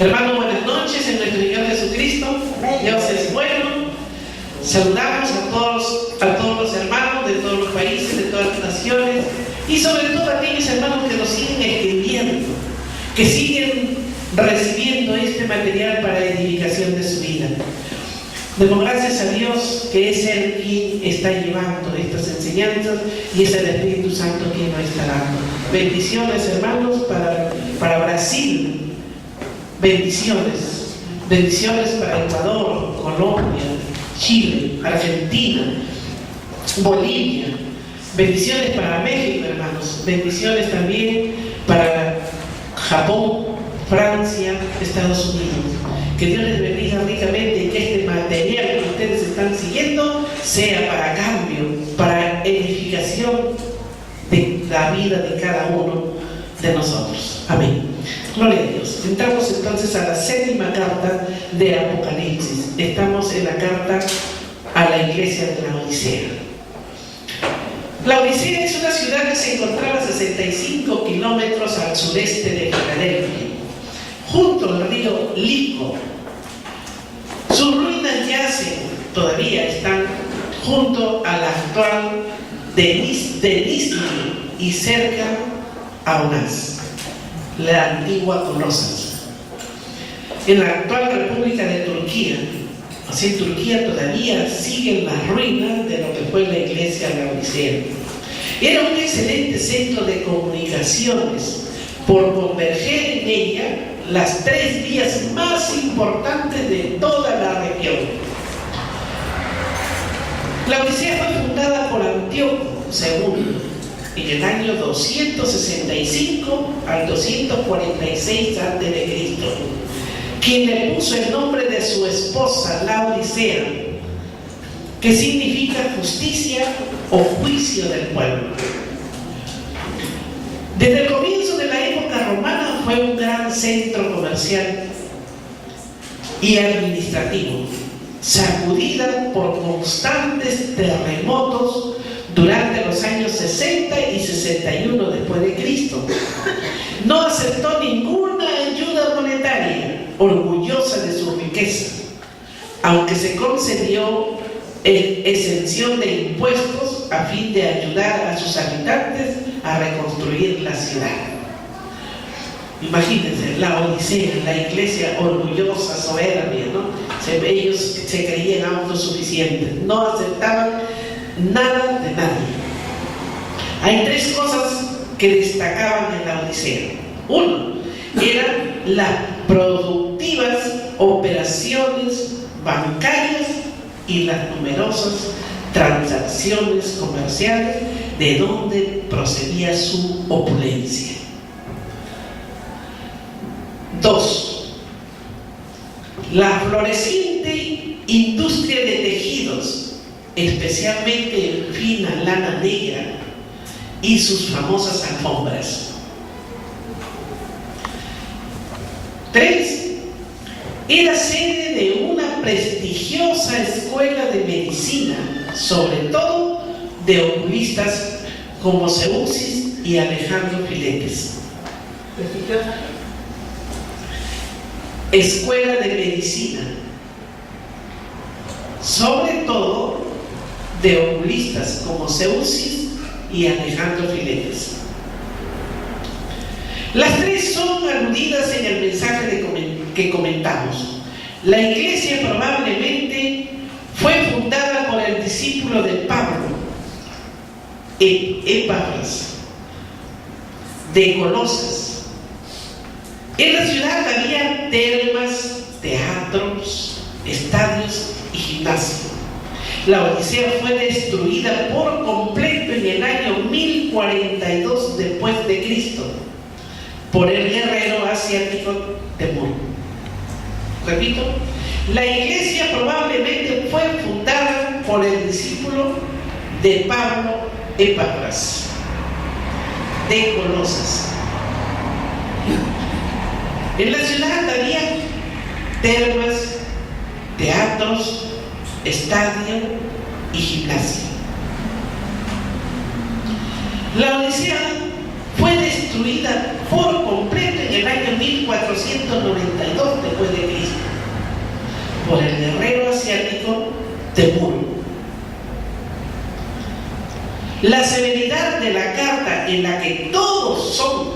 Hermanos, buenas noches en nuestro Señor Jesucristo. Dios es bueno. Saludamos a todos los hermanos de todos los países, de todas las naciones, y sobre todo a aquellos hermanos que nos siguen escribiendo, que siguen recibiendo este material para edificación de su vida. Demos gracias a Dios, que es Él quien está llevando estas enseñanzas y es el Espíritu Santo quien nos está dando. Bendiciones, hermanos, para Brasil. Bendiciones para Ecuador, Colombia, Chile, Argentina, Bolivia. Bendiciones para México, hermanos. Bendiciones también para Japón, Francia, Estados Unidos. Que Dios les bendiga ricamente y que este material que ustedes están siguiendo sea para cambio, para edificación de la vida de cada uno de nosotros. Amén. Gloria a Dios. Entramos entonces a la 7ª carta de Apocalipsis. Estamos en la carta a la iglesia de la Odisea. La Odisea es una ciudad que se encontraba a 65 kilómetros al sureste de Filadelfia, junto al río Lico. Sus ruinas todavía están junto a la actual de Nizhny y cerca a Onás, la antigua Colosas. En la actual República de Turquía, así en Turquía todavía siguen las ruinas de lo que fue la iglesia de la Odisea. Era un excelente centro de comunicaciones por converger en ella las 3 vías más importantes de toda la región. La Odisea fue fundada por Antíoco II en el año 265 al 246 a.C., quien le puso el nombre de su esposa, la Odisea, que significa justicia o juicio del pueblo. Desde el comienzo de la época romana fue un gran centro comercial y administrativo, sacudida por constantes terremotos durante los años 60 y 61 después de Cristo. No aceptó ninguna ayuda monetaria, orgullosa de su riqueza, aunque se concedió exención de impuestos a fin de ayudar a sus habitantes a reconstruir la ciudad. Imagínense, la Odisea, la iglesia orgullosa, soberbia, ¿no? Ellos se creían autosuficientes, no aceptaban nada de nadie. Hay 3 cosas que destacaban en la Odisea. Uno, eran las productivas operaciones bancarias y las numerosas transacciones comerciales de donde procedía su opulencia. 2, la floreciente industria de tejidos, especialmente en fina lana negra y sus famosas alfombras. 3, era sede de una prestigiosa escuela de medicina, sobre todo de oculistas como Zeuxis y Alejandro Filetes. ¿Prestigiosa? Escuela de medicina, sobre todo de oculistas como Zeuxis y Alejandro Filetes. Las 3 son aludidas en el mensaje que comentamos. La iglesia probablemente fue fundada por el discípulo de Pablo, Epafras, de Colosas. En la ciudad había termas, teatros, estadios y gimnasio. La Odisea fue destruida por completo en el año 1042 después de Cristo por el guerrero asiático Temur. Repito, la iglesia probablemente fue fundada por el discípulo de Pablo, Epafras, de Colosas. En la ciudad había termas, teatros, estadio y gimnasio. La Odisea fue destruida por completo en el año 1492 después de Cristo, por el guerrero asiático Temur. La severidad de la carta, en la que todos son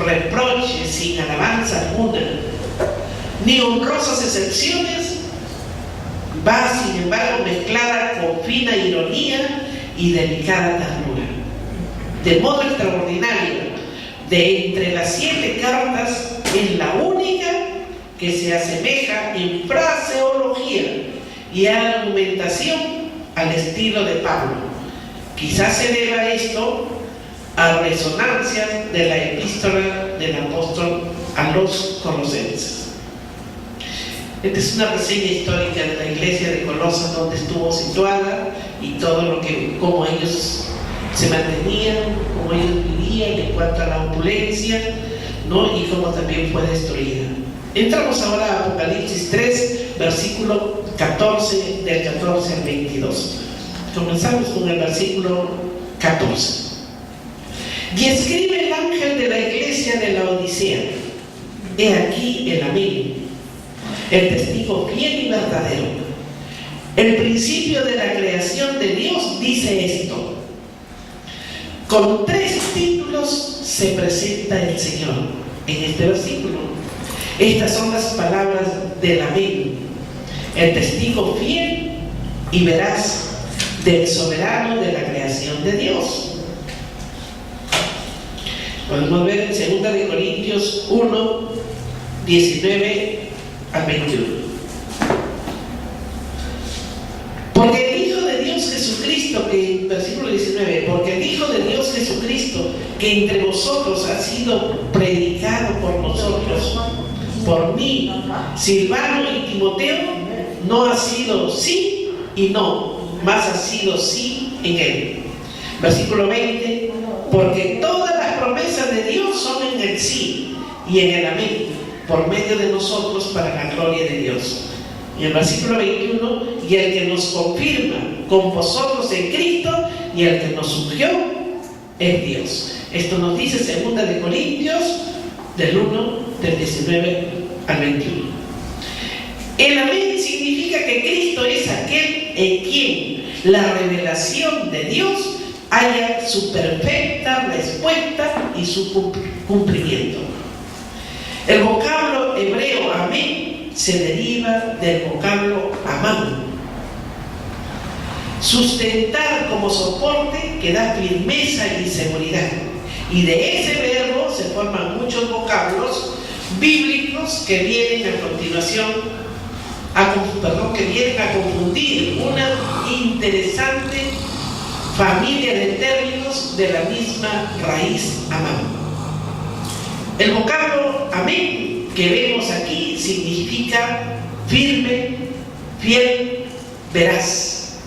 reproches sin alabanza alguna, ni honrosas excepciones, va sin embargo mezclada con fina ironía y delicada ternura. De modo extraordinario, de entre las 7 cartas es la única que se asemeja en fraseología y argumentación al estilo de Pablo. Quizás se deba esto a resonancias de la epístola del apóstol a los Colosenses. Esta es una reseña histórica de la iglesia de Colosas, donde estuvo situada y todo lo que, cómo ellos se mantenían, cómo ellos vivían en cuanto a la opulencia, ¿no? Y cómo también fue destruida. Entramos ahora a Apocalipsis 3, versículo 14, del 14 al 22. Comenzamos con el versículo 14. Y escribe el ángel de la iglesia de la Odisea: he aquí el Amén, el testigo fiel y verdadero, el principio de la creación de Dios, dice esto. Con 3 títulos se presenta el Señor en este versículo. Estas son las palabras del Amén, el testigo fiel y veraz del soberano de la creación de Dios. Podemos ver en 2 Corintios 1, 19 al 21. Porque el Hijo de Dios Jesucristo, que, versículo 19, porque el Hijo de Dios Jesucristo, que entre vosotros ha sido predicado por nosotros, por mí, Silvano y Timoteo, no ha sido sí y no, más ha sido sí en él. Versículo 20, porque todas las promesas de Dios son en el sí y en el amén, por medio de nosotros para la gloria de Dios. Y el versículo 21, y el que nos confirma con vosotros en Cristo y el que nos ungió es Dios. Esto nos dice 2 Corintios del 1, del 19 al 21. El amén significa que Cristo es aquel en quien la revelación de Dios haya su perfecta respuesta y su cumplimiento. El vocablo hebreo amén se deriva del vocablo amán, sustentar como soporte que da firmeza y seguridad. Y de ese verbo se forman muchos vocablos bíblicos que vienen a continuación, que vienen a confundir una interesante familia de términos de la misma raíz amán. El vocablo amén que vemos aquí significa firme, fiel, veraz.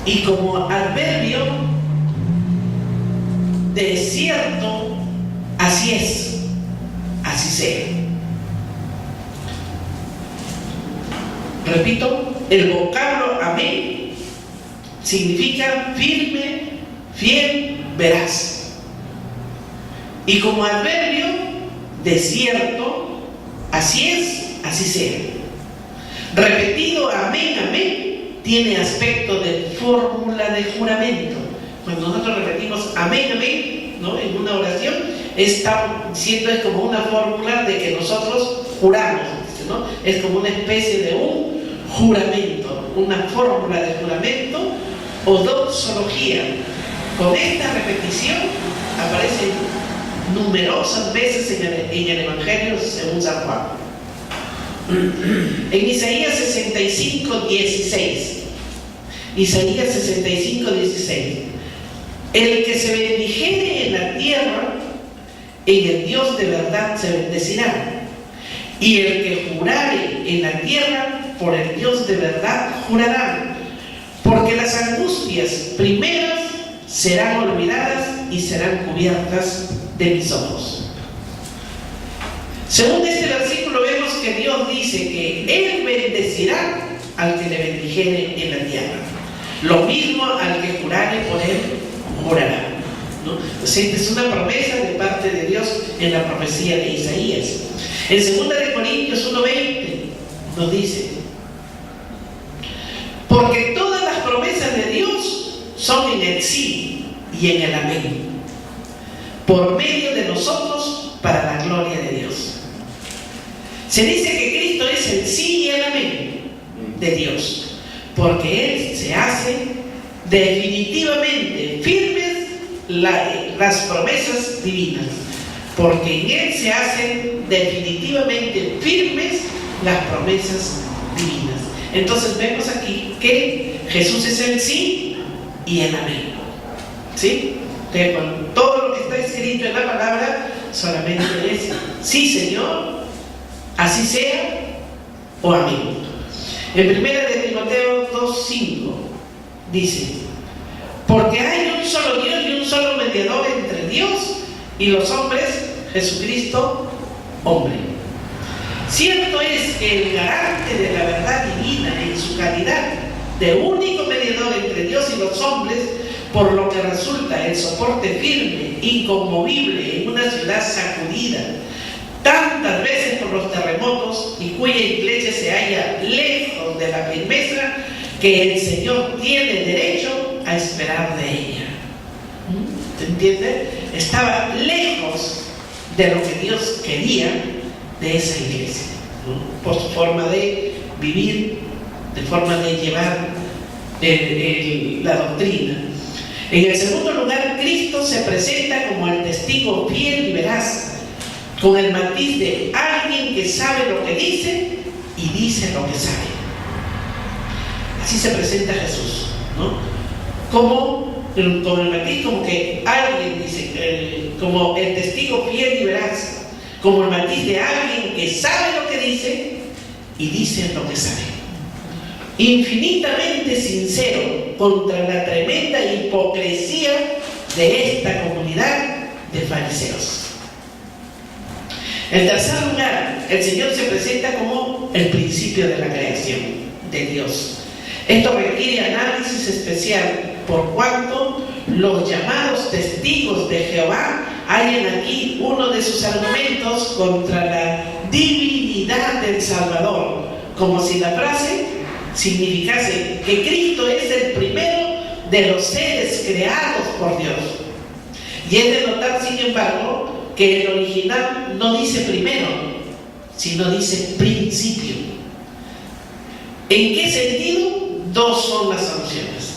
Y como adverbio de cierto, así es, así sea. Repito, el vocablo amén significa firme, fiel, veraz. Y como adverbio de cierto, así es, así sea. Repetido amén, amén, tiene aspecto de fórmula de juramento. Cuando nosotros repetimos amén, amén, ¿no?, en una oración, está diciendo, es como una fórmula de que nosotros juramos, ¿no? Es como una especie de un juramento, una fórmula de juramento o doxología. Con esta repetición aparecen numerosas veces en el Evangelio según San Juan. En Isaías 65, 16. Isaías 65, 16. El que se bendijere en la tierra, en el Dios de verdad se bendecirá. Y el que jurare en la tierra, por el Dios de verdad jurará. Porque las angustias primeras serán olvidadas y serán cubiertas de mis ojos. Según este versículo vemos que Dios dice que Él bendecirá al que le bendijere en la tierra. Lo mismo al que jurare por Él jurará. ¿no? Entonces, esta es una promesa de parte de Dios en la profecía de Isaías. En 2 Corintios 1:20 nos dice: porque todas las promesas de Dios son en el sí y en el amén, por medio de nosotros, para la gloria de Dios. Se dice que Cristo es el sí y el amén de Dios, porque Él se hace definitivamente firmes las promesas divinas, porque en Él se hacen definitivamente firmes las promesas divinas. Entonces vemos aquí que Jesús es el sí y el amén, ¿sí? Que con todo lo que está escrito en la palabra solamente es sí, Señor, así sea, o amén. En 1 Timoteo 2:5 dice: porque hay un solo Dios y un solo mediador entre Dios y los hombres, Jesucristo, hombre. Cierto es que el garante de la verdad divina en su calidad de único mediador entre Dios y los hombres, por lo que resulta el soporte firme, inconmovible en una ciudad sacudida tantas veces por los terremotos y cuya iglesia se halla lejos de la firmeza que el Señor tiene derecho a esperar de ella. ¿Se entiende? Estaba lejos de lo que Dios quería de esa iglesia, ¿no? Por su forma de vivir, de forma de llevar la doctrina. En el segundo lugar, Cristo se presenta como el testigo fiel y veraz, con el matiz de alguien que sabe lo que dice y dice lo que sabe. Así se presenta Jesús, ¿no? Con el matiz como que alguien dice, como el testigo fiel y veraz, como el matiz de alguien que sabe lo que dice y dice lo que sabe. Infinitamente sincero contra la tremenda hipocresía de esta comunidad de fariseos. En tercer lugar, el Señor se presenta como el principio de la creación de Dios. Esto requiere análisis especial, por cuanto los llamados testigos de Jehová hallan aquí uno de sus argumentos contra la divinidad del Salvador, como si la frase significase que Cristo es el primero de los seres creados por Dios. Y es de notar, sin embargo, que el original no dice primero, sino dice principio. ¿En qué sentido? Dos son las soluciones.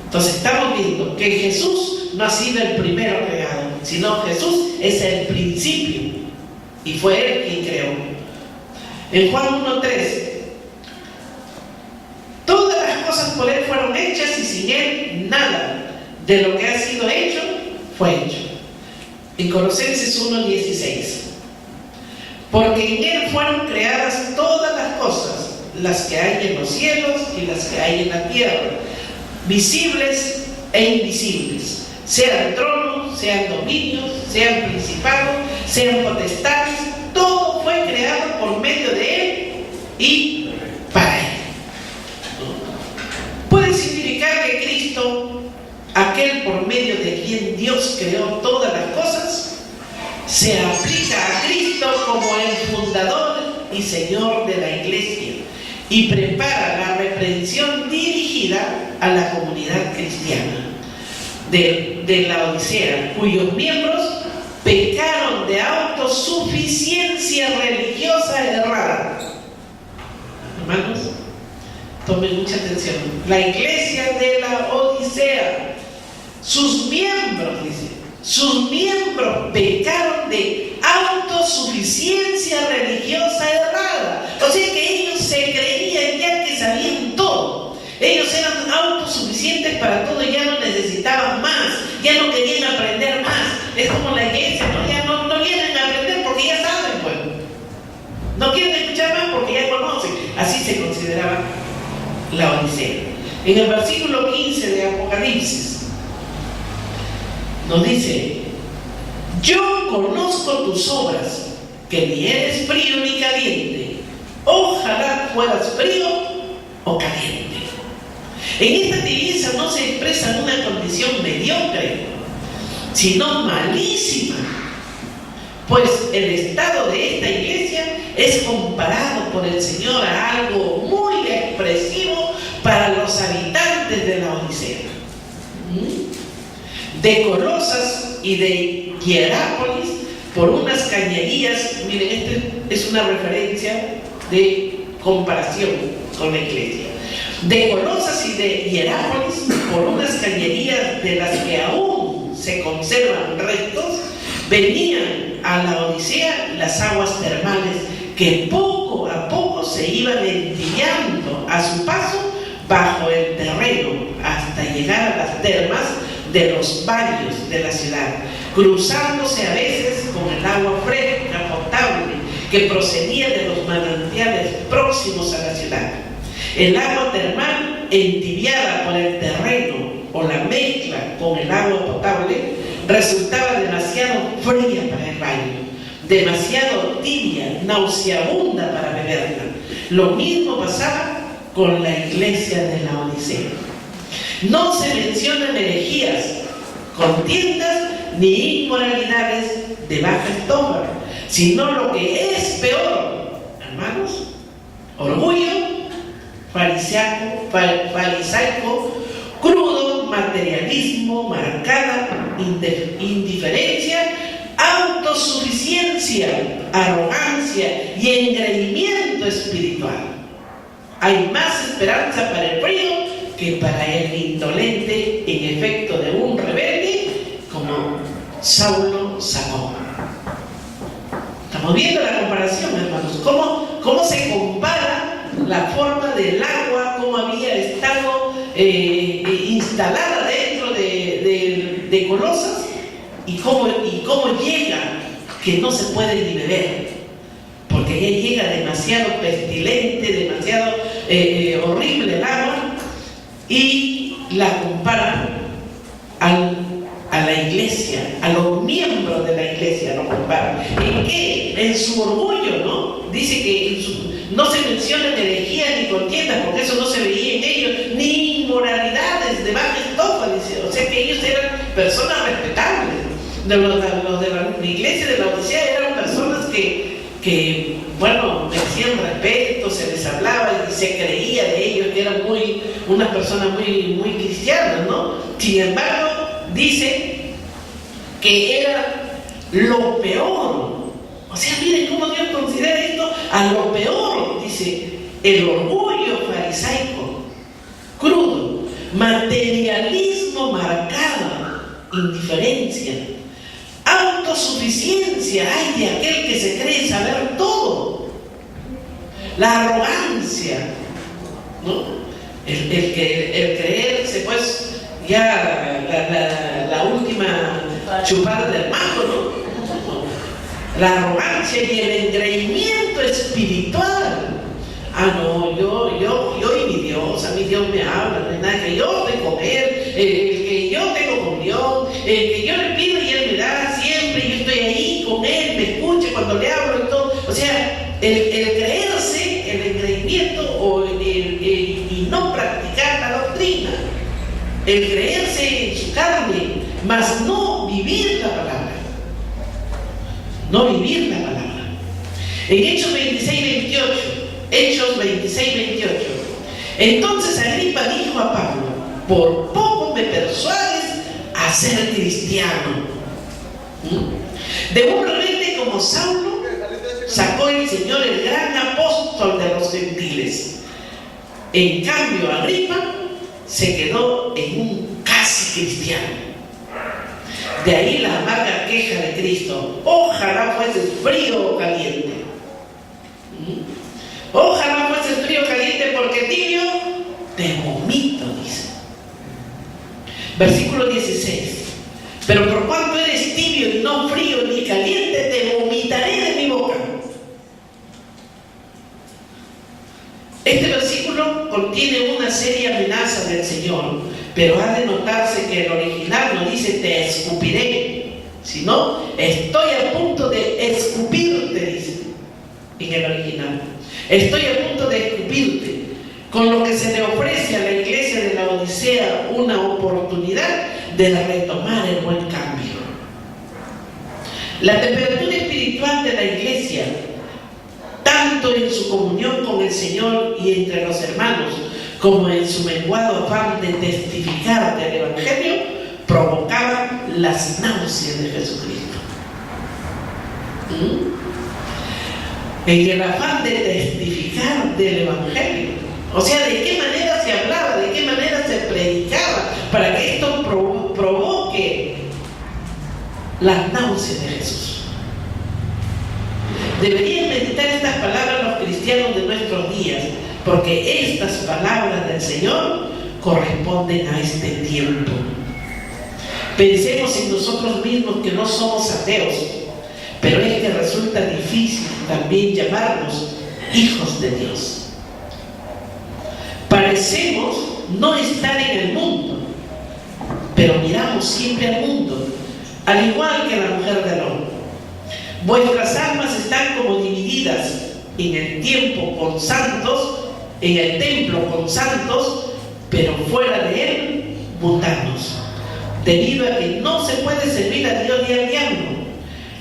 Entonces estamos viendo que Jesús no ha sido el primero creado, sino Jesús es el principio y fue Él quien creó. En Juan 1:3, todas las cosas por Él fueron hechas y sin Él nada de lo que ha sido hecho fue hecho. En Colosenses 1:16, porque en Él fueron creadas todas las cosas, las que hay en los cielos y las que hay en la tierra, visibles e invisibles, sean tronos, sean dominios, sean principados, sean potestades, todo fue creado por medio de Él y para Él. Puede significar que Cristo, aquel por medio de quien Dios creó todas las cosas, se aplica a Cristo como el fundador y Señor de la iglesia y prepara la reprensión dirigida a la comunidad cristiana de la Odisea, cuyos miembros pecaron de autosuficiencia religiosa errada. Hermanos, tomen mucha atención. La iglesia de la Odisea, sus miembros, dice, sus miembros pecaron de autosuficiencia religiosa errada. O sea que ellos se creían ya que sabían todo. Ellos eran autosuficientes para todo y ya no necesitaban más, ya no querían aprender más. Es como la iglesia, ¿no? Ya no quieren aprender porque ya saben, pues. No quieren escuchar más porque ya conocen. Así se consideraba la Odisea. En el versículo 15 de Apocalipsis nos dice: yo conozco tus obras, que ni eres frío ni caliente. Ojalá fueras frío o caliente. En esta tibieza no se expresa una condición mediocre, sino malísima. Pues el estado de esta iglesia es comparado por el Señor a algo muy expresivo para los habitantes de la Odisea. De Colosas y de Hierápolis, por unas cañerías, miren, esta es una referencia de comparación con la iglesia. De Colosas y de Hierápolis, por unas cañerías de las que aún se conservan restos, venían a la Odisea las aguas termales que poco a poco se iban entibiando a su paso bajo el terreno hasta llegar a las termas de los valles de la ciudad, cruzándose a veces con el agua fresca, potable, que procedía de los manantiales próximos a la ciudad. El agua termal, entibiada por el terreno o la mezcla con el agua potable, resultaba demasiado fría para el baño, demasiado tibia, nauseabunda para beberla. Lo mismo pasaba con la iglesia de la Odisea. No se mencionan herejías, contiendas ni inmoralidades de baja estofa, sino lo que es peor, hermanos, orgullo farisaico, crudo, materialismo, marcada indiferencia, autosuficiencia, arrogancia y engreimiento espiritual. Hay más esperanza para el frío que para el indolente, en efecto de un rebelde como Saulo sacó. Estamos viendo la comparación, hermanos, cómo se compara la forma del agua, cómo había estado instalada dentro de Colosas y cómo llega que no se puede ni beber, porque ella llega demasiado pestilente, demasiado horrible el agua, y la compara a la iglesia, a los miembros de la iglesia lo comparan. ¿En qué? En su orgullo, ¿no? Dice que no se mencionan herejías ni contiendas, porque eso no se veía en ellos, ni inmoralidades de baja estofa, dice. O sea que ellos eran personas respetables. Los de la iglesia de la Odisea eran personas que bueno, merecían respeto, se les hablaba y se creía de ellos que eran unas personas muy cristianas, ¿no? Sin embargo, dice que era lo peor. O sea, miren cómo Dios considera esto a lo peor. Dice, el orgullo farisaico, crudo, materialismo marcado, indiferencia, autosuficiencia, hay de aquel que se cree saber todo, la arrogancia, ¿no? El creerse, pues, ya la última chupada del mango, ¿no? La arrogancia y el engreimiento espiritual. No, yo y mi Dios, a mi Dios me habla, no hay nada que yo de comer, que yo tengo comunión, que yo le pido y Él me da siempre, y yo estoy ahí con Él, me escucha cuando le hablo y todo. O sea, el creerse, el engreimiento y no practicar la doctrina, el creerse en su carne, mas no vivir la palabra. No vivir la palabra. En Hechos 26-28, entonces Agripa dijo a Pablo: por poco me persuades a ser cristiano. De un rebelde como Saulo sacó el Señor el gran apóstol de los gentiles. En cambio, Agripa se quedó en un casi cristiano. De ahí la amarga queja de Cristo: ojalá fueses frío o caliente. Ojalá fueses frío o caliente, porque tibio te vomito, dice. Versículo 16. Pero por cuanto eres tibio y no frío ni caliente, te vomitaré de mi boca. Este versículo contiene una seria amenaza del Señor, pero ha de notarse que el original no dice te escupiré, sino estoy a punto de escupirte, dice en el original. Estoy a punto de escupirte, con lo que se le ofrece a la iglesia de la Odisea una oportunidad de retomar el buen cambio. La temperatura espiritual de la iglesia, tanto en su comunión con el Señor y entre los hermanos, como en su menguado afán de testificar del Evangelio, provocaba las náuseas de Jesucristo. En el afán de testificar del Evangelio, o sea, de qué manera se hablaba, de qué manera se predicaba, para que esto provoque las náuseas de Jesús. Deberían meditar estas palabras los cristianos de nuestros días, porque estas palabras del Señor corresponden a este tiempo. Pensemos en nosotros mismos, que no somos ateos, pero es que resulta difícil también llamarnos hijos de Dios. Parecemos no estar en el mundo, pero miramos siempre al mundo, al igual que la mujer de Lot. Vuestras almas están como divididas en el tiempo con santos, en el templo con santos, pero fuera de él, mundanos, debido a que no se puede servir a Dios y al diablo.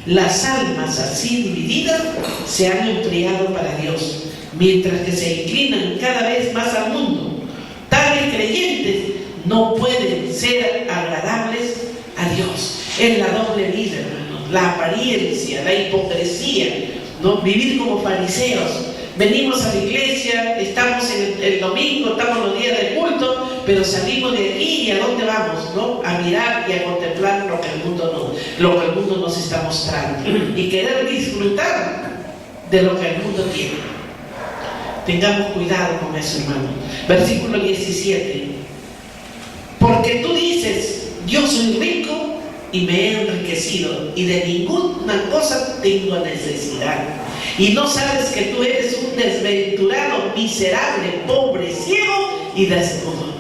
Las almas así divididas se han enfriado para Dios, mientras que se inclinan cada vez más al mundo. Tales creyentes no pueden ser agradables a Dios. Es la doble vida, hermanos, la apariencia, la hipocresía, ¿no? Vivir como fariseos. Venimos a la iglesia, estamos en el domingo, estamos los días de culto, pero salimos de aquí y ¿a dónde vamos? ¿No? A mirar y a contemplar lo que el mundo nos está mostrando y querer disfrutar de lo que el mundo tiene. Tengamos cuidado con eso, hermano. Versículo 17. Porque tú dices, yo soy rico y me he enriquecido y de ninguna cosa tengo necesidad. Y no sabes que tú eres un desventurado, miserable, pobre, ciego y desnudo.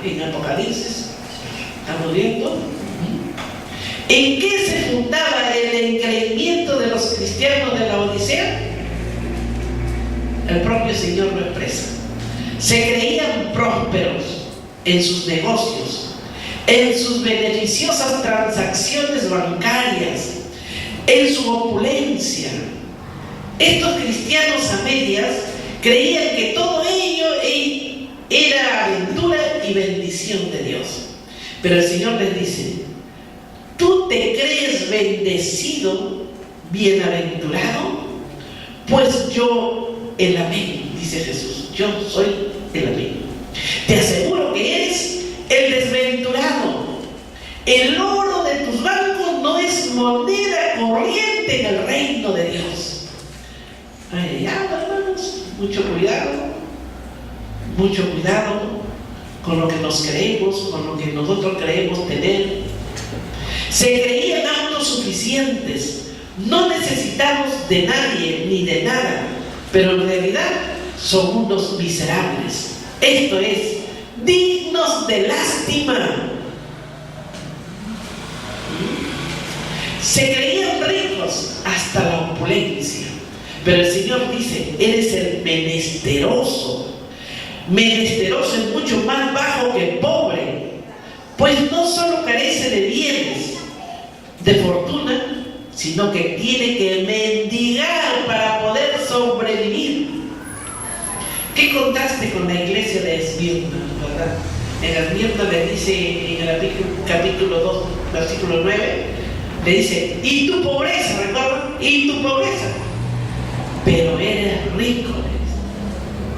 En Apocalipsis, ¿estamos viendo? ¿En qué se fundaba el engreimiento de los cristianos de la Odisea? El propio Señor lo expresa. Se creían prósperos en sus negocios, en sus beneficiosas transacciones bancarias, en su opulencia. Estos cristianos a medias creían que todo ello era aventura y bendición de Dios. Pero el Señor les dice, ¿tú te crees bendecido, bienaventurado? Pues yo el amén, dice Jesús, yo soy el amén. Te aseguro que eres el desventurado. El oro de tus bancos no es moneda corriente en el reino de Dios. Ay, hermanos, mucho cuidado con lo que nos creemos, con lo que nosotros creemos tener. Se creían autosuficientes, no necesitados de nadie ni de nada, pero en realidad son unos miserables. Esto es, dignos de lástima. Se creían ricos hasta la opulencia, pero el Señor dice, eres el menesteroso. Menesteroso es mucho más bajo que pobre, pues no solo carece de bienes, de fortuna, sino que tiene que mendigar para poder sobrevivir. ¿Qué contraste con la iglesia de Esmirna, verdad? En Esmirna le dice, en el capítulo 2, versículo 9, le dice, y tu pobreza, ¿recuerdan? Y tu pobreza. Pero eres rico,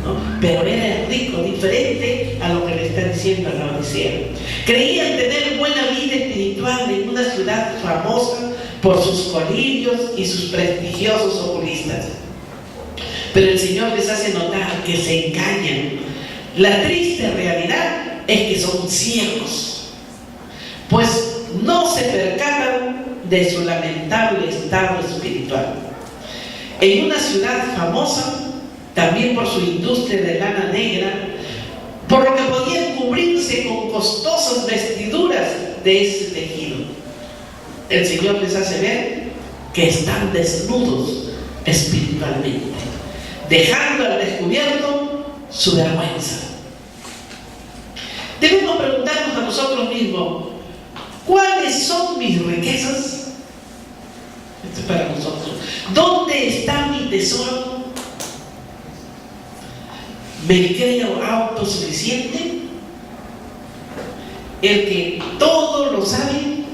¿no? Pero eres rico, diferente a lo que le está diciendo a la Odisea. Creían tener buena vida espiritual en una ciudad famosa por sus colirios y sus prestigiosos oculistas. Pero el Señor les hace notar que se engañan. La triste realidad es que son ciegos, pues no se percatan de su lamentable estado espiritual. En una ciudad famosa, también por su industria de lana negra, por lo que podían cubrirse con costosas vestiduras de ese tejido, el Señor les hace ver que están desnudos espiritualmente, dejando al descubierto su vergüenza. Debemos preguntarnos a nosotros mismos, ¿Cuáles son mis riquezas? Esto es para nosotros. ¿Dónde está mi tesoro? ¿Me creo autosuficiente? ¿El que todo lo sabe?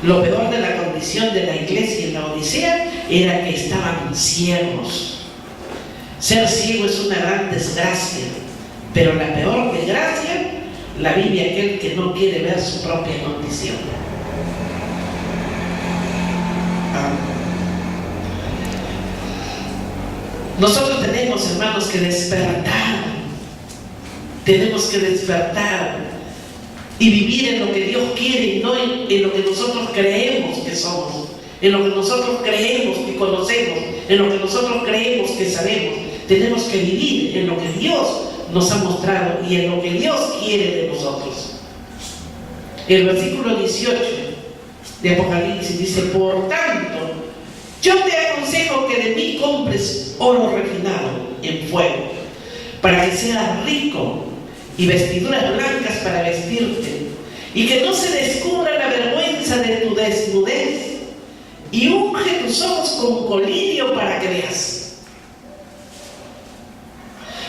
Lo peor de la condición de la iglesia en la Odisea era que estaban ciegos. Ser ciego es una gran desgracia, pero la peor desgracia la vive aquel que no quiere ver su propia condición. Nosotros tenemos, hermanos, que despertar. Tenemos que despertar y vivir en lo que Dios quiere y no en lo que nosotros creemos que somos, en lo que nosotros creemos que conocemos, en lo que nosotros creemos que sabemos. Tenemos que vivir en lo que Dios nos ha mostrado y en lo que Dios quiere de nosotros. El versículo 18 de Apocalipsis dice: por tanto, yo te aconsejo que de mí compres oro refinado en fuego, para que seas rico, y vestiduras blancas para vestirte, y que no se descubra la vergüenza de tu desnudez, y unge tus ojos con colirio para que veas.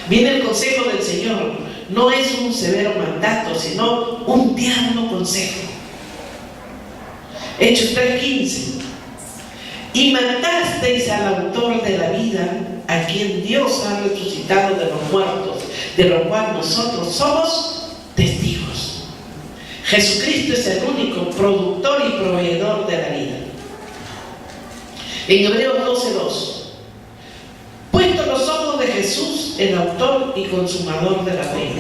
Viene el consejo del Señor. No es un severo mandato, sino un tierno consejo. Hechos 3:15. Y matasteis al autor de la vida, a quien Dios ha resucitado de los muertos, de lo cual nosotros somos testigos. Jesucristo es el único productor y proveedor de la vida. En Hebreos 12:2. Puesto los ojos de Jesús, el autor y consumador de la fe,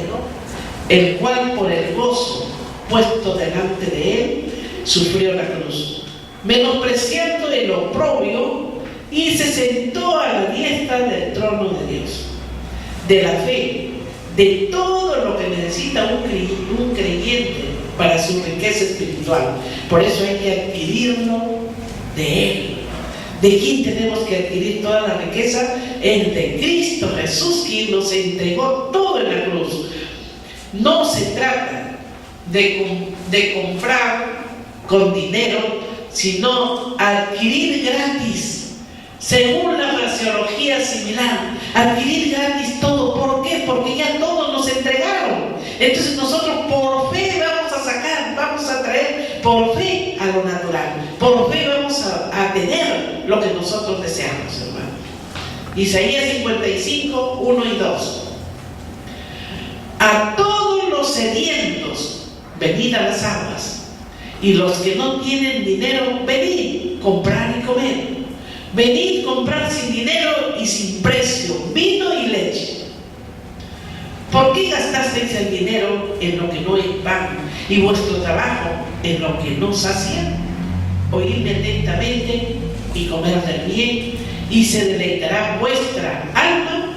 el cual por el gozo puesto delante de él sufrió la cruz, menospreciando el oprobio, y se sentó a la diestra del trono de Dios. De la fe, de todo lo que necesita un creyente para su riqueza espiritual. Por eso hay que adquirirlo de él. ¿De quién tenemos que adquirir toda la riqueza? Es de Cristo Jesús, quien nos entregó todo en la cruz. No se trata de comprar con dinero, sino adquirir gratis, según la fraseología similar. Adquirir gratis todo. ¿Por qué? Porque ya todos nos entregaron. Entonces nosotros por fe vamos a sacar, vamos a traer por fe a lo natural. Por fe vamos a tener lo que nosotros deseamos, hermano. Isaías 55, 1 y 2. A todos los sedientos, venid a las aguas, y los que no tienen dinero, venid, comprar y comer. Venid, comprar sin dinero y sin precio, vino y leche. ¿Por qué gastasteis el dinero en lo que no es pan y vuestro trabajo en lo que no sacia? Oídme atentamente y comer del bien, y se deleitará vuestra alma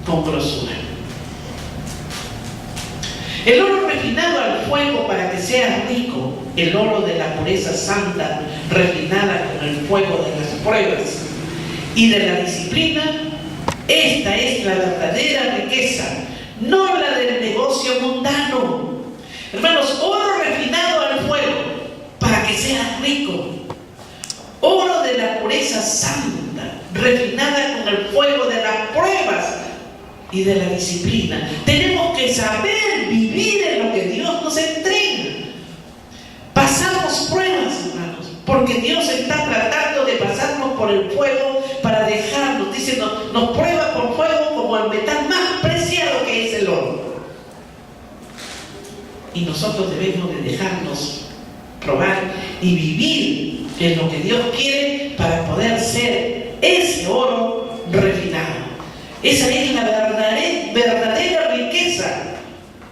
con grosura. El oro refinado al fuego para que sea rico, el oro de la pureza santa, refinada con el fuego de las pruebas y de la disciplina, esta es la verdadera riqueza, no la del negocio mundano. Hermanos, oro refinado al fuego para que sea rico, oro de la pureza santa, refinada con el fuego de las pruebas y de la disciplina. Tenemos que saber vivir en lo que Dios nos entrega. Pasamos pruebas, hermanos, porque Dios está tratando de pasarnos por el fuego para dejarnos, dice, nos prueba por fuego como el metal más preciado que es el oro. Y nosotros debemos de dejarnos probar y vivir en lo que Dios quiere para poder ser ese oro refinado. Esa es la verdadera riqueza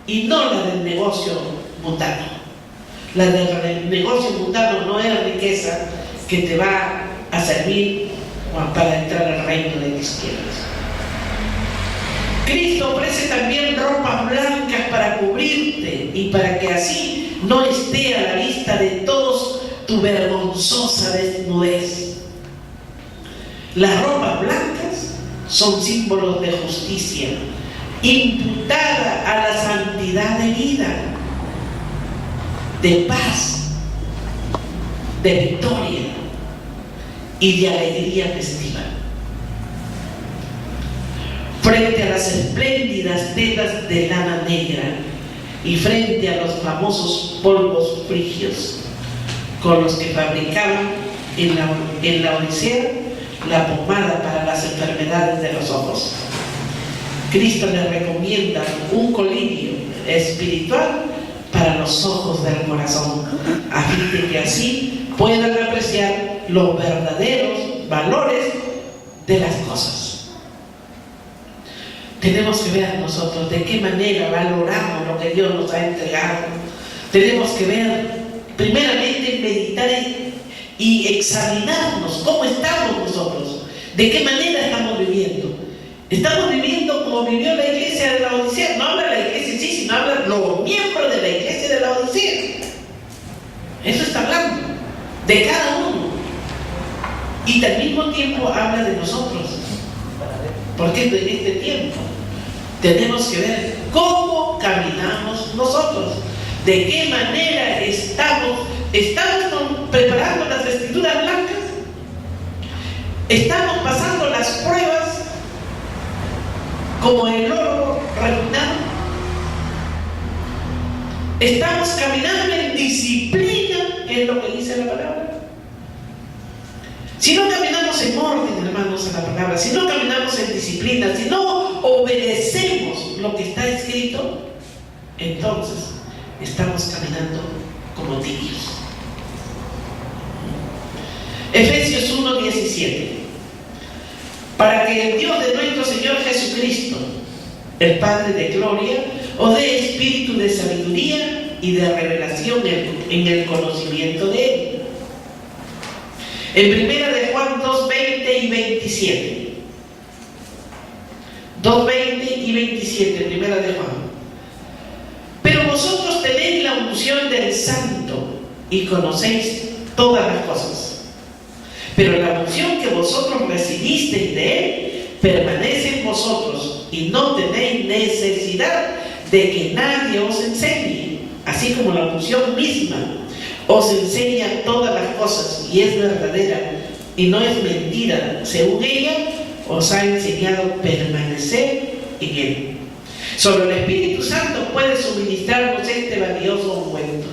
y no la del negocio mundano. La del negocio mundano no es riqueza que te va a servir para entrar al reino de las tierras. Cristo ofrece también ropas blancas para cubrirte y para que así no esté a la vista de todos tu vergonzosa desnudez. Las ropas blancas son símbolos de justicia, imputada a la santidad de vida. de paz, de victoria y de alegría festiva. Frente a las espléndidas telas de lana negra y frente a los famosos polvos frigios con los que fabricaban en la Odisea la pomada para las enfermedades de los ojos, Cristo les recomienda un colirio espiritual para los ojos del corazón, a fin de que así puedan apreciar los verdaderos valores de las cosas. Tenemos que ver nosotros de qué manera valoramos lo que Dios nos ha entregado. Tenemos que ver, primeramente, meditar y examinarnos cómo estamos nosotros, de qué manera estamos viviendo. Estamos viviendo como vivió la iglesia de la Odisea. No habla la iglesia en sí, sino habla los miembros de la iglesia de la Odisea. Eso está hablando de cada uno. Y al mismo tiempo habla de nosotros. Porque en este tiempo tenemos que ver cómo caminamos nosotros, de qué manera estamos preparando las vestiduras blancas, estamos pasando las pruebas como el oro refinado, estamos caminando en disciplina, que es lo que dice la palabra. Si no caminamos en orden, hermanos, en la palabra, si no caminamos en disciplina, si no obedecemos lo que está escrito, entonces estamos caminando como tibios. Efesios 1:17. Para que el Dios de nuestro Señor Jesucristo, el Padre de gloria, os dé espíritu de sabiduría y de revelación en el conocimiento de Él. En primera de Juan 2:20 y 27. 2:20 y 27, primera de Juan. Pero vosotros tenéis la unción del Santo y conocéis todas las cosas. Pero la unción que vosotros recibisteis de Él permanece en vosotros y no tenéis necesidad de que nadie os enseñe, así como la unción misma os enseña todas las cosas y es verdadera y no es mentira. Según ella, os ha enseñado permanecer en Él. Solo el Espíritu Santo puede suministrarnos este valioso ungüento.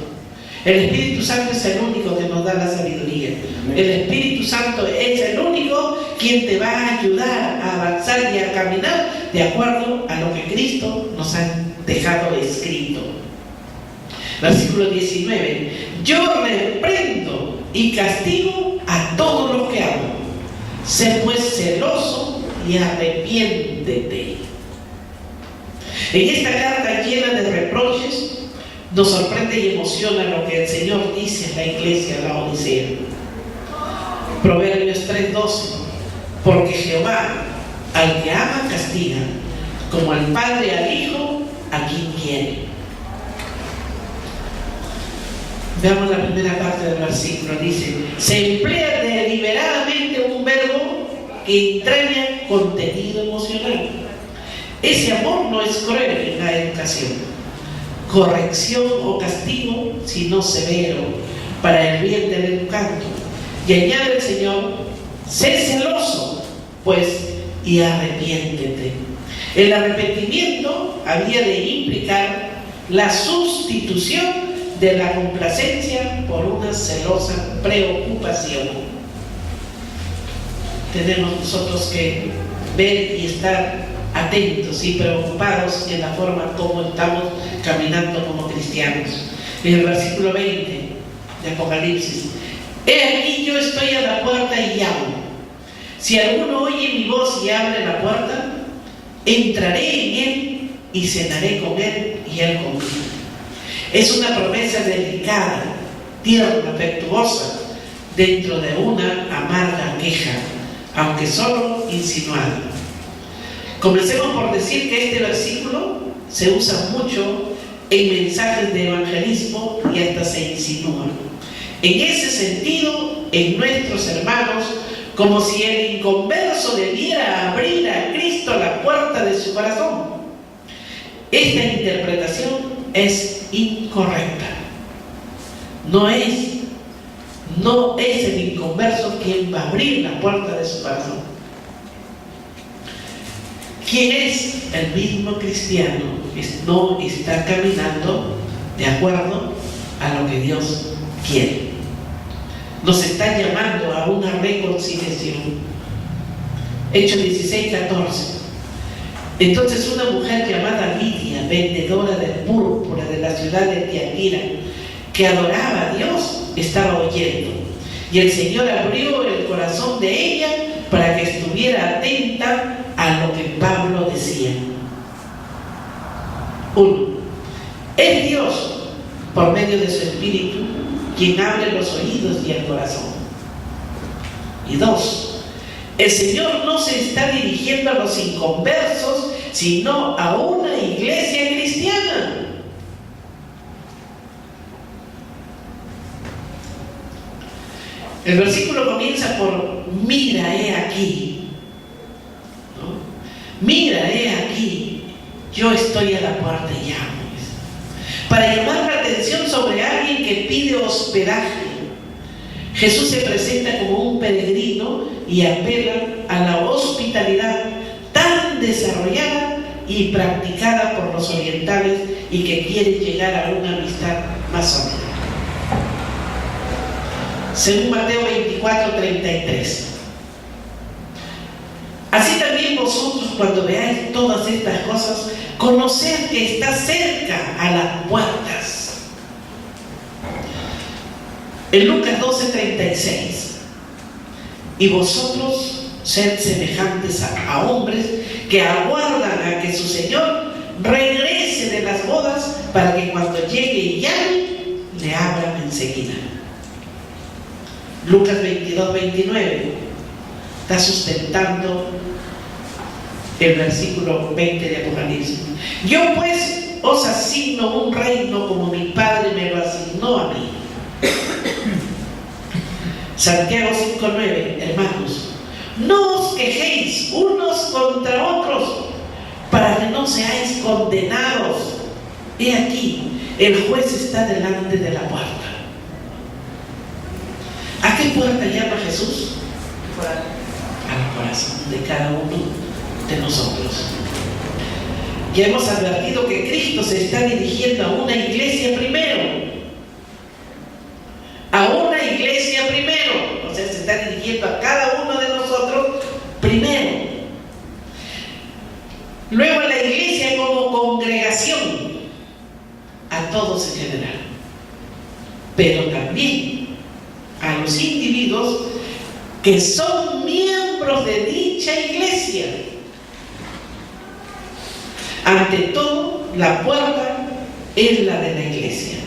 El Espíritu Santo es el único que nos da la sabiduría. El Espíritu Santo es el único quien te va a ayudar a avanzar y a caminar de acuerdo a lo que Cristo nos ha dejado escrito. Versículo 19. Yo reprendo y castigo a todos los que amo. Sé pues celoso y arrepiéntete. En esta carta llena de reproches nos sorprende y emociona lo que el Señor dice en la iglesia de la Odisea. Proverbios 3:12. Porque Jehová al que ama castiga, como al padre al hijo, a quien quiere. Veamos la primera parte del versículo. Dice: se emplea deliberadamente un verbo que entraña contenido emocional. Ese amor no es cruel en la educación, corrección o castigo, sino severo, para el bien del educando. Y añade el Señor: sé celoso, pues, y arrepiéntete. El arrepentimiento había de implicar la sustitución de la complacencia por una celosa preocupación. Tenemos nosotros que ver y estar atentos y preocupados en la forma como estamos caminando como cristianos. En el versículo 20 de Apocalipsis: he aquí yo estoy a la puerta y llamo. Si alguno oye mi voz y abre la puerta, entraré en él y cenaré con él y él conmigo. Es una promesa delicada, tierna, afectuosa, dentro de una amarga queja, aunque solo insinuada. Comencemos por decir que este versículo se usa mucho en mensajes de evangelismo y hasta se insinúa. En ese sentido, en nuestros hermanos, como si el inconverso debiera abrir a Cristo la puerta de su corazón. Esta interpretación es incorrecta. No es el inconverso quien va a abrir la puerta de su corazón. ¿Quién es? El mismo cristiano no está caminando de acuerdo a lo que Dios quiere. Nos está llamando a una reconciliación. Hechos 16:14. Entonces una mujer llamada Lidia, vendedora de púrpura de la ciudad de Tiatira, que adoraba a Dios, estaba oyendo. Y el Señor abrió el corazón de ella para que estuviera atenta a lo que Pablo decía. 1. Es Dios, por medio de su Espíritu, quien abre los oídos y el corazón. Y 2. El Señor no se está dirigiendo a los inconversos, sino a una iglesia cristiana. El versículo comienza por mira, he aquí. ¿No? Mira, he aquí, yo estoy a la puerta y llamo. Para llamar la atención sobre alguien que pide hospedaje, Jesús se presenta como un peregrino y apela a la hospitalidad tan desarrollada y practicada por los orientales y que quiere llegar a una amistad más sólida. Según Mateo 24:33. Así también vosotros, cuando veáis todas estas cosas, conoced que está cerca a las puertas. En Lucas 12:36. Y vosotros sed semejantes a hombres que aguardan a que su Señor regrese de las bodas, para que cuando llegue y llame, le abran enseguida. Lucas 22:29 está sustentando el versículo 20 de Apocalipsis. Yo pues os asigno un reino como mi Padre me lo asignó a mí. Santiago 5:9. Hermanos, no os quejéis unos contra otros, para que no seáis condenados. He aquí, el juez está delante de la puerta. ¿A qué puerta llama Jesús? Al corazón de cada uno de nosotros. Ya hemos advertido que Cristo se está dirigiendo a una iglesia primero. A una iglesia primero. O sea, se está dirigiendo a cada uno de nosotros primero. Luego a la iglesia como congregación. A todos en general. Pero también a los individuos que son miembros de dicha iglesia. Ante todo, la puerta es la de la iglesia,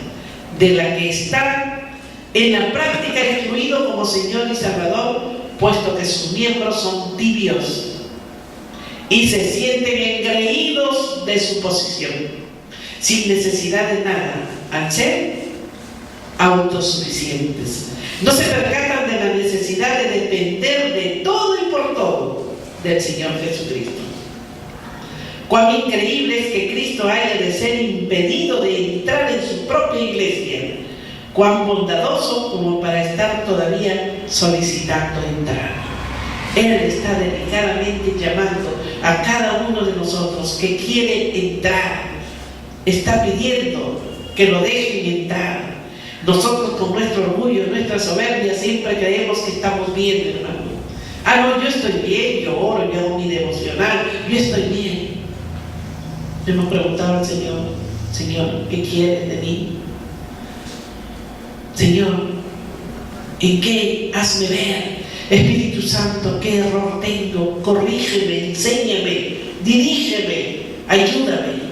de la que está en la práctica excluido como Señor y Salvador, puesto que sus miembros son tibios y se sienten engreídos de su posición, sin necesidad de nada, al ser autosuficientes. No se percatan de la necesidad de depender de todo y por todo del Señor Jesucristo. Cuán increíble es que Cristo haya de ser impedido de entrar en su propia iglesia. Cuán bondadoso como para estar todavía solicitando entrar. Él está delicadamente llamando a cada uno de nosotros que quiere entrar. Está pidiendo que lo dejen entrar. Nosotros con nuestro orgullo, nuestra soberbia, siempre creemos que estamos bien, hermano. No, yo estoy bien, yo oro, yo hago mi devocional, yo estoy bien. Le hemos preguntado al Señor, Señor, ¿qué quieres de mí? Señor, ¿en qué hazme ver? Espíritu Santo, ¿qué error tengo? Corrígeme, enséñame, dirígeme, ayúdame.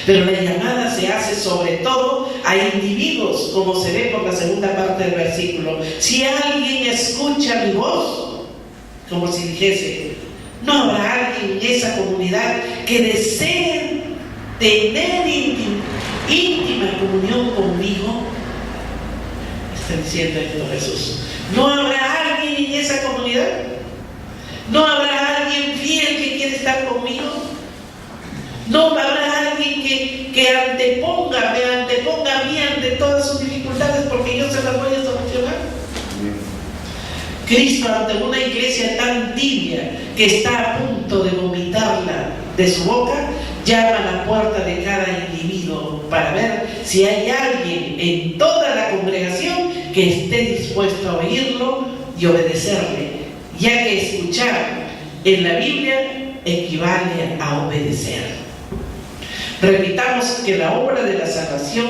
Pero la llamada se hace sobre todo a individuos, como se ve por la segunda parte del versículo. Si alguien escucha mi voz, como si dijese, ¿no habrá alguien en esa comunidad que desee tener íntima comunión conmigo? Está diciendo esto Jesús. ¿No habrá alguien en esa comunidad? ¿No habrá alguien fiel que quiere estar conmigo? ¿No habrá alguien que me anteponga sabían de todas sus dificultades porque yo se las voy a solucionar. Cristo, ante una iglesia tan tibia que está a punto de vomitarla de su boca, llama a la puerta de cada individuo para ver si hay alguien en toda la congregación que esté dispuesto a oírlo y obedecerle, ya que escuchar en la Biblia equivale a obedecer. Repitamos que la obra de la salvación,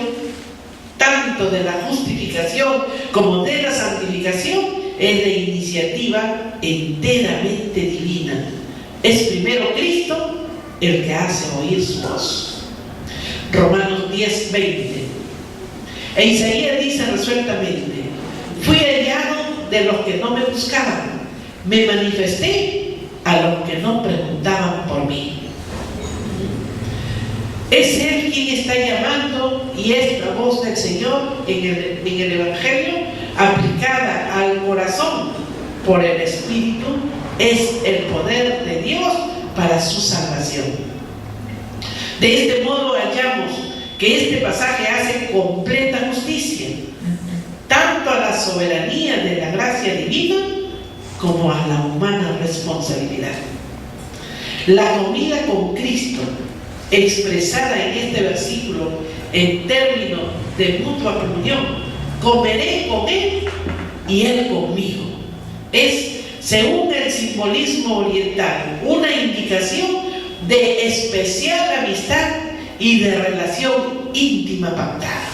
tanto de la justificación como de la santificación, es de iniciativa enteramente divina. Es primero Cristo el que hace oír su voz. Romanos 10:20. E Isaías dice resueltamente: fui hallado de los que no me buscaban, me manifesté a los que no preguntaban por mí. Es Él quien está llamando, y es la voz del Señor en el Evangelio, aplicada al corazón por el Espíritu, es el poder de Dios para su salvación. De este modo hallamos que este pasaje hace completa justicia tanto a la soberanía de la gracia divina como a la humana responsabilidad. La comida con Cristo, expresada en este versículo en términos de mutua comunión, comeré con Él y Él conmigo, es, según el simbolismo oriental, una indicación de especial amistad y de relación íntima pactada.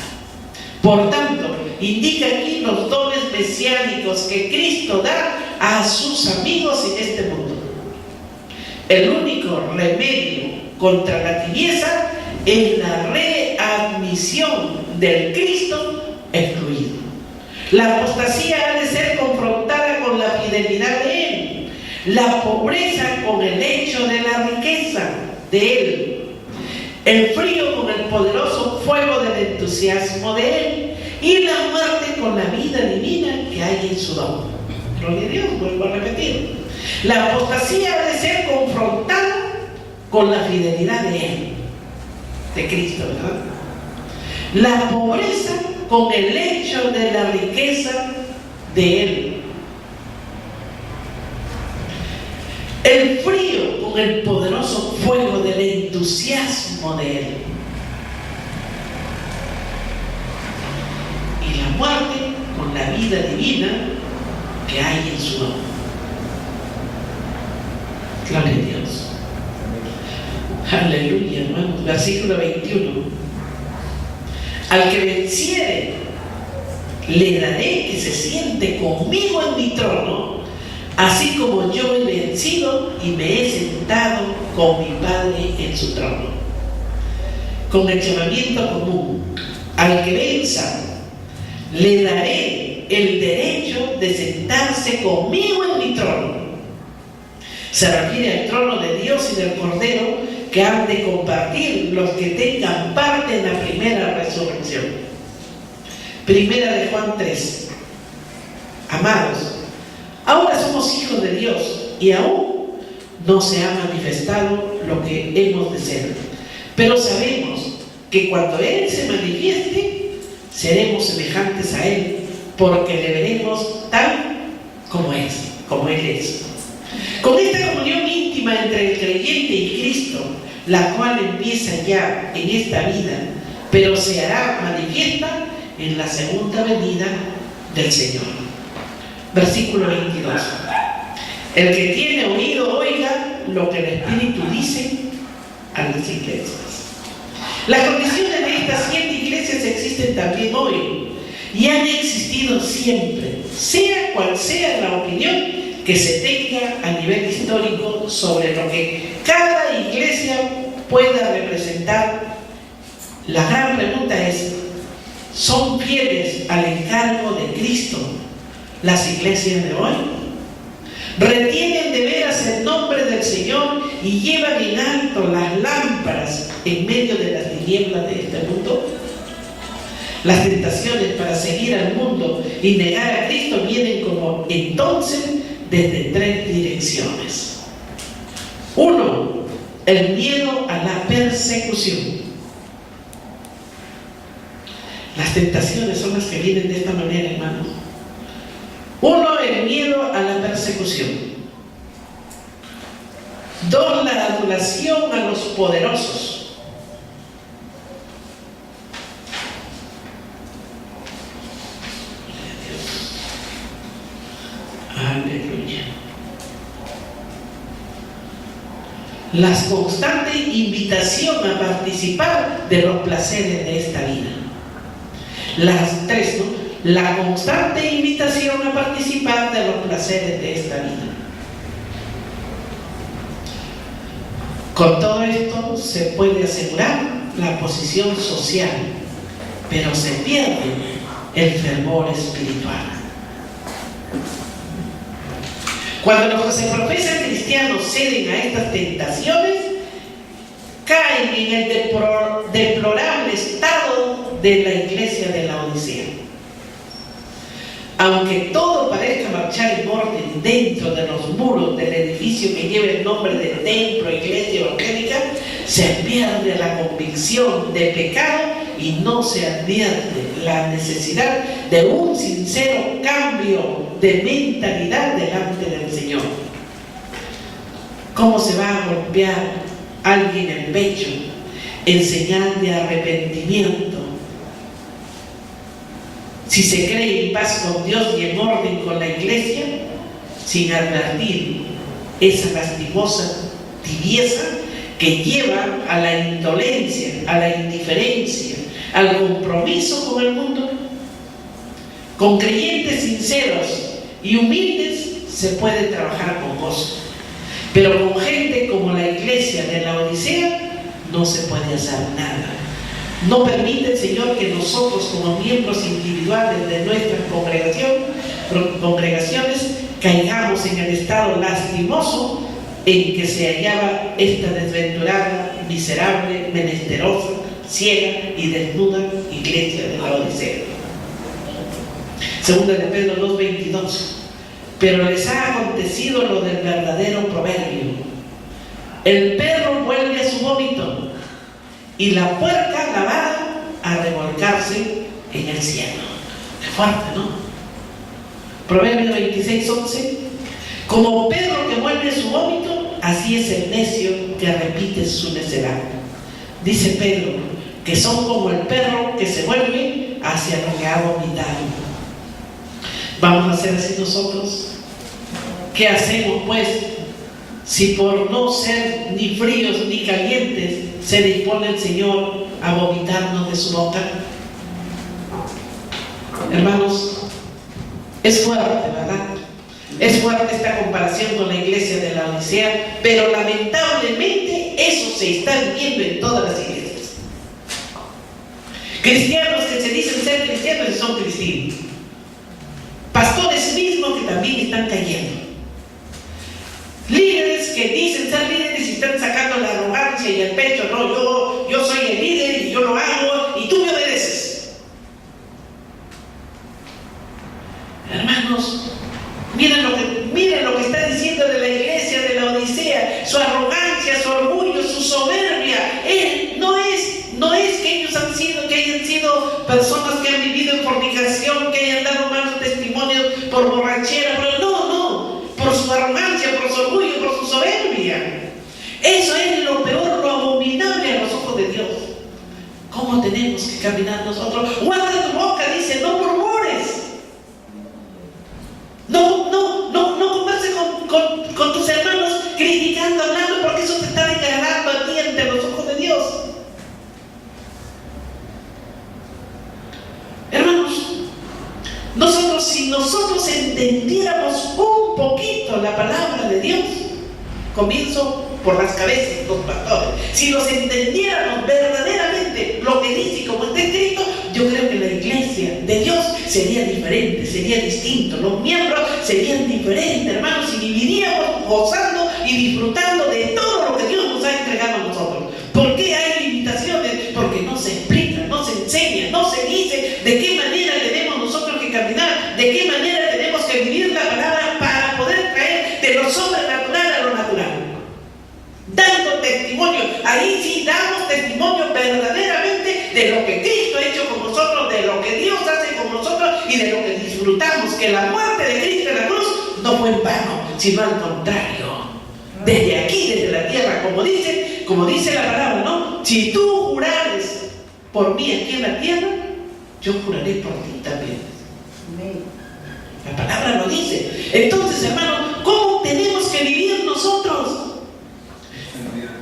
Por tanto, indica aquí los dones mesiánicos que Cristo da a sus amigos en este mundo. El único remedio contra la tibieza es la readmisión del Cristo excluido. La apostasía ha de ser confrontada con la fidelidad de Él, la pobreza con el hecho de la riqueza de Él, el frío con el poderoso fuego del entusiasmo de Él y la muerte con la vida divina que hay en su don. Gloria a Dios, vuelvo a repetir. La apostasía ha de ser confrontada con la fidelidad de Él, de Cristo, ¿verdad? La pobreza con el hecho de la riqueza de Él. El frío con el poderoso fuego del entusiasmo de Él. Y la muerte con la vida divina que hay en su don. Gloria a Dios. Aleluya, hermanos. Versículo 21. Al que venciere, le daré que se siente conmigo en mi trono, así como yo he vencido y me he sentado con mi Padre en su trono. Con el llamamiento común, al que venza, le daré el derecho de sentarse conmigo en mi trono. Se refiere al trono de Dios y del Cordero, que han de compartir los que tengan parte en la primera resurrección. Primera de Juan 3. Amados, ahora somos hijos de Dios y aún no se ha manifestado lo que hemos de ser. Pero sabemos que cuando Él se manifieste, seremos semejantes a Él, porque le veremos tal como Él es. Con esta comunión íntima entre el creyente y Cristo, la cual empieza ya en esta vida, pero se hará manifiesta en la segunda venida del Señor. Versículo 22. El que tiene oído, oiga lo que el Espíritu dice a las iglesias. Las condiciones de estas 7 iglesias existen también hoy y han existido siempre, sea cual sea la opinión que se tenga a nivel histórico sobre lo que cada iglesia pueda representar. La gran pregunta es: ¿son fieles al encargo de Cristo las iglesias de hoy? ¿Retienen de veras el nombre del Señor y llevan en alto las lámparas en medio de las tinieblas de este mundo? Las tentaciones para seguir al mundo y negar a Cristo vienen como entonces desde 3 direcciones. 1. El miedo a la persecución. tentaciones son las que vienen de esta manera, hermanos. Uno, el miedo a la persecución. Dos, la adulación a los poderosos. Aleluya. La constante invitación a participar de los placeres de esta vida. Las tres, ¿no? La constante invitación a participar de los placeres de esta vida. Con todo esto se puede asegurar la posición social, pero se pierde el fervor espiritual. Cuando los que se profesan cristianos ceden a estas tentaciones, caen en el deplorable estado de la iglesia de la Odisea. Aunque todo parezca marchar en orden dentro de los muros del edificio que lleva el nombre de templo, iglesia evangélica, se pierde la convicción de pecado y no se advierte la necesidad de un sincero cambio de mentalidad delante del Señor. ¿Cómo se va a golpear alguien el pecho en señal de arrepentimiento si se cree en paz con Dios y en orden con la iglesia, sin advertir esa lastimosa tibieza que lleva a la indolencia, a la indiferencia, al compromiso con el mundo? Con creyentes sinceros y humildes se puede trabajar con gozo, pero con gente como la iglesia de la Odisea no se puede hacer nada. No permite el Señor que nosotros, como miembros individuales de nuestra congregaciones, caigamos en el estado lastimoso en que se hallaba esta desventurada, miserable, menesterosa, ciega y desnuda iglesia de la Odisea. Segunda de Pedro 2:22. Pero les ha acontecido lo del verdadero proverbio: el perro vuelve a su vómito y la puerca lavada a revolcarse en el cielo. Qué fuerte, ¿no? Proverbio 26:11. Como perro que vuelve a su vómito, así es el necio que repite su necedad. Dice Pedro que son como el perro que se vuelve hacia lo que ha vomitado. ¿Vamos a hacer así nosotros? ¿Qué hacemos pues si por no ser ni fríos ni calientes se dispone el Señor a vomitarnos de su boca? Hermanos, es fuerte, ¿verdad? Es fuerte esta comparación con la iglesia de la Odisea, pero lamentablemente eso se está viviendo en todas las iglesias. Cristianos que se dicen ser cristianos y son cristianos. Pastores mismos que también están cayendo. Líderes que dicen ser líderes y están sacando la arrogancia y el pecho. No, yo soy el líder y yo lo hago y tú me obedeces. Hermanos, miren lo que está diciendo de la iglesia de la Odisea. Su arrogancia, su orgullo, su soberbia. No es que ellos hayan sido personas que han vivido en fornicación, que hayan dado malos testimonios por borrachera, pero no, por su arrogancia, por su orgullo, por su soberbia. Eso es lo peor, lo abominable a los ojos de Dios. ¿Cómo tenemos que caminar nosotros? Guarda tu boca, dice, no murmures. No converses con tus hermanos criticando, hablando, porque eso te está degradando a ti ante los ojos de Dios. Hermanos, si nosotros entendiéramos un poquito la palabra de Dios, comienzo por las cabezas, los pastores, si nos entendiéramos verdaderamente lo que dice y como está escrito, yo creo que la iglesia de Dios sería diferente, sería distinto, los miembros serían diferentes, hermanos, y viviríamos gozando y disfrutando de todo lo que Dios nos ha entregado a nosotros. ¿Por qué hay limitaciones? Porque no se explica, no se enseña, no se dice de qué manera tenemos nosotros que caminar, de qué manera tenemos que vivir la palabra para poder traer de lo sobrenatural a lo natural. Dando testimonio, ahí sí damos testimonio verdaderamente de lo que Cristo ha hecho con nosotros, de de lo que Dios hace con nosotros y de lo que disfrutamos, que la muerte de Cristo en la cruz no fue en vano, sino al contrario. Desde aquí, desde la tierra, como dice la palabra, ¿no? Si tú jurares por mí aquí en la tierra, yo juraré por ti también. La palabra lo dice. Entonces, hermano, ¿cómo tenemos que vivir nosotros?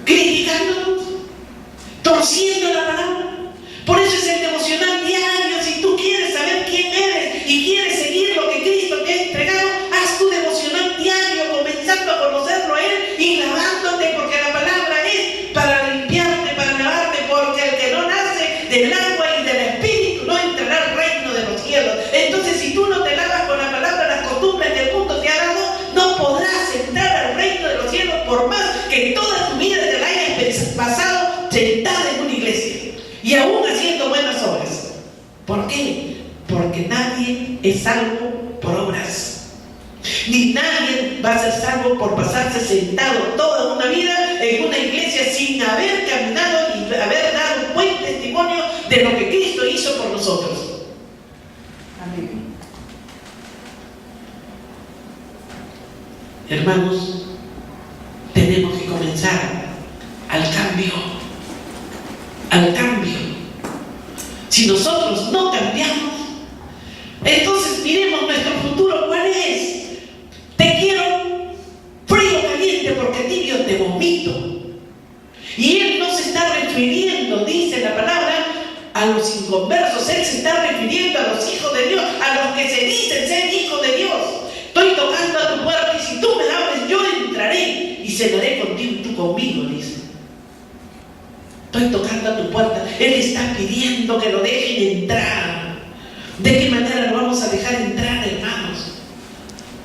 Criticándonos, torciendo la palabra. Por eso es el devocional diario. Si tú quieres saber quién eres y quieres seguir lo que Cristo te ha entregado, haz tu devocional diario, comenzando a conocerlo a Él y lavándote, porque la palabra es para limpiarte, para lavarte, porque el que no nace del agua y del Espíritu no entrará al reino de los cielos. Entonces, si tú no te lavas con la palabra, las costumbres que el mundo te ha dado, no podrás entrar al reino de los cielos, por más que toda tu vida te la hayas pasado sentada en una iglesia y aún haciendo buenas obras. ¿Por qué? Porque nadie es salvo por obras, ni nadie va a ser salvo por pasarse sentado toda una vida en una iglesia sin haber caminado y haber dado un buen testimonio de lo que Cristo hizo por nosotros. Amén. Hermanos, tenemos que comenzar al cambio. Si nosotros no cambiamos, entonces miremos nuestro futuro. ¿Cuál es? Te quiero frío o caliente, porque tibio te vomito. Y Él no se está refiriendo, dice la palabra, a los inconversos. Él se está refiriendo a los hijos de Dios, a los que se dicen ser hijos de Dios. Estoy tocando a tu puerta y si tú me abres, yo entraré y cenaré contigo y tú conmigo, dice. Estoy tocando a tu puerta. Él está pidiendo que lo dejen entrar. ¿De qué manera lo vamos a dejar entrar, hermanos?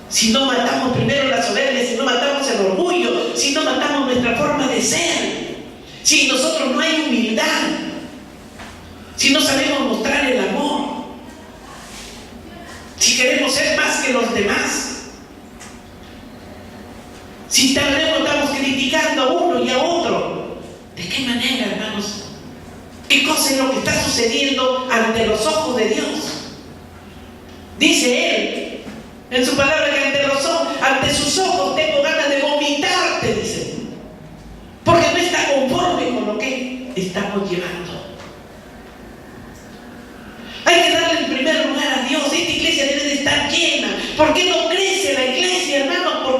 Si no matamos primero la soberbia, si no matamos el orgullo, si no matamos nuestra forma de ser, si en nosotros no hay humildad, si no sabemos mostrar el amor, si queremos ser más que los demás, si tal vez estamos criticando a uno y a otro. ¿De qué manera, hermanos? ¿Qué cosa es lo que está sucediendo ante los ojos de Dios? Dice Él en su palabra que ante sus ojos tengo ganas de vomitarte, dice, porque no está conforme con lo que estamos llevando. Hay que darle en primer lugar a Dios. Esta iglesia debe de estar llena. ¿Por qué no crece la iglesia, hermanos? ¿Por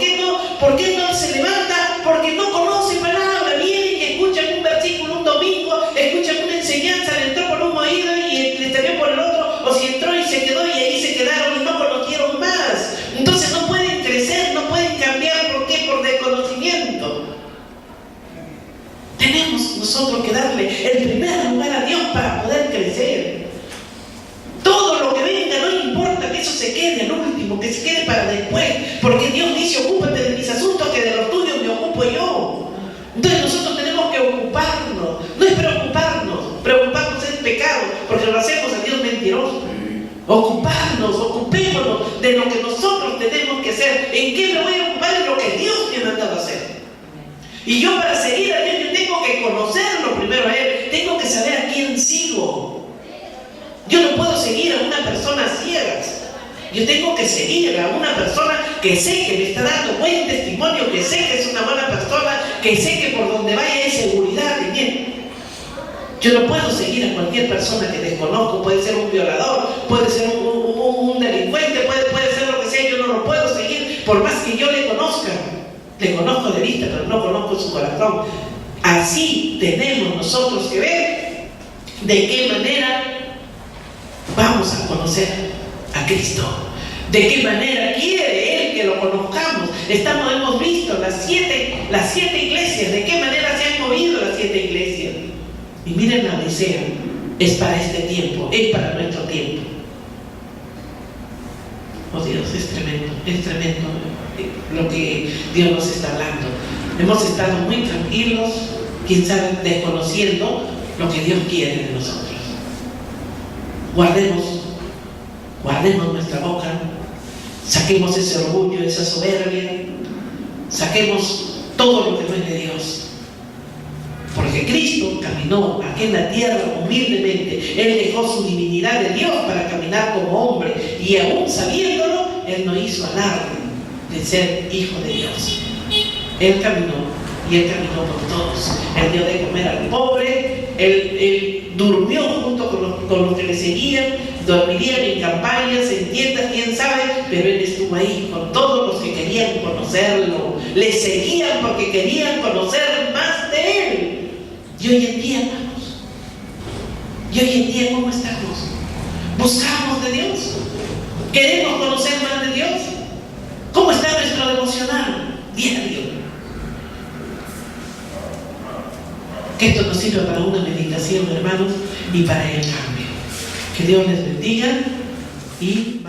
qué no se levanta? Porque no conoce palabra. Vienen y escuchan un versículo un domingo, escuchan una enseñanza, le entró por un oído y le salió por el otro, o si entró y se quedó y ahí se quedaron y no conocieron más. Entonces no pueden crecer, no pueden cambiar. ¿Por qué? Por desconocimiento. Tenemos nosotros que darle el primer lugar a Dios para poder crecer. Todo lo que venga, no importa, que eso se quede al último, que se quede para después, porque Dios dice: ocúpate de mis asuntos, que de los tuyos me ocupo yo. Entonces nosotros tenemos que ocuparnos. No es preocuparnos es pecado, porque lo hacemos a Dios mentiroso. Ocupémonos de lo que nosotros tenemos que hacer. ¿En qué me voy a ocupar? En lo que Dios me ha mandado a hacer. Y yo, para seguir a Dios, yo tengo que conocerlo primero a Él, tengo que saber a quién sigo. Yo no puedo seguir a una persona ciegas. Yo tengo que seguir a una persona que sé que me está dando buen testimonio, que sé que es una buena persona, que sé que por donde vaya hay seguridad en él. Yo no puedo seguir a cualquier persona que desconozco. Puede ser un violador, puede ser un delincuente, puede ser lo que sea. Yo no lo puedo seguir por más que yo le conozca. Le conozco de vista, pero no conozco su corazón. Así tenemos nosotros que ver de qué manera vamos a conocer a Cristo. ¿De qué manera quiere Él que lo conozcamos? Hemos visto las siete iglesias. ¿De qué manera se han movido las 7 iglesias? Y miren la Odisea. Es para este tiempo, es para nuestro tiempo. Oh Dios, es tremendo lo que Dios nos está hablando. Hemos estado muy tranquilos, quién sabe, desconociendo lo que Dios quiere de nosotros. Guardemos nuestra boca, saquemos ese orgullo, esa soberbia, saquemos todo lo que no es de Dios, porque Porque Cristo caminó aquí en la tierra humildemente. Él dejó su divinidad de Dios para caminar como hombre. Y aún sabiéndolo, Él no hizo alarde de ser hijo de Dios. Él caminó, y Él caminó por todos. Él dio de comer al pobre. Él durmió junto con los que le seguían. Dormirían en campañas, en tiendas, quién sabe. Pero Él estuvo ahí con todos los que querían conocerlo. Le seguían porque querían conocer más de Él. Y hoy en día, hermanos, y hoy en día, ¿cómo estamos? ¿Buscamos de Dios? ¿Queremos conocer más de Dios? ¿Cómo está nuestro devocional diario? Que esto nos sirva para una meditación, hermanos, y para el cambio. Que Dios les bendiga y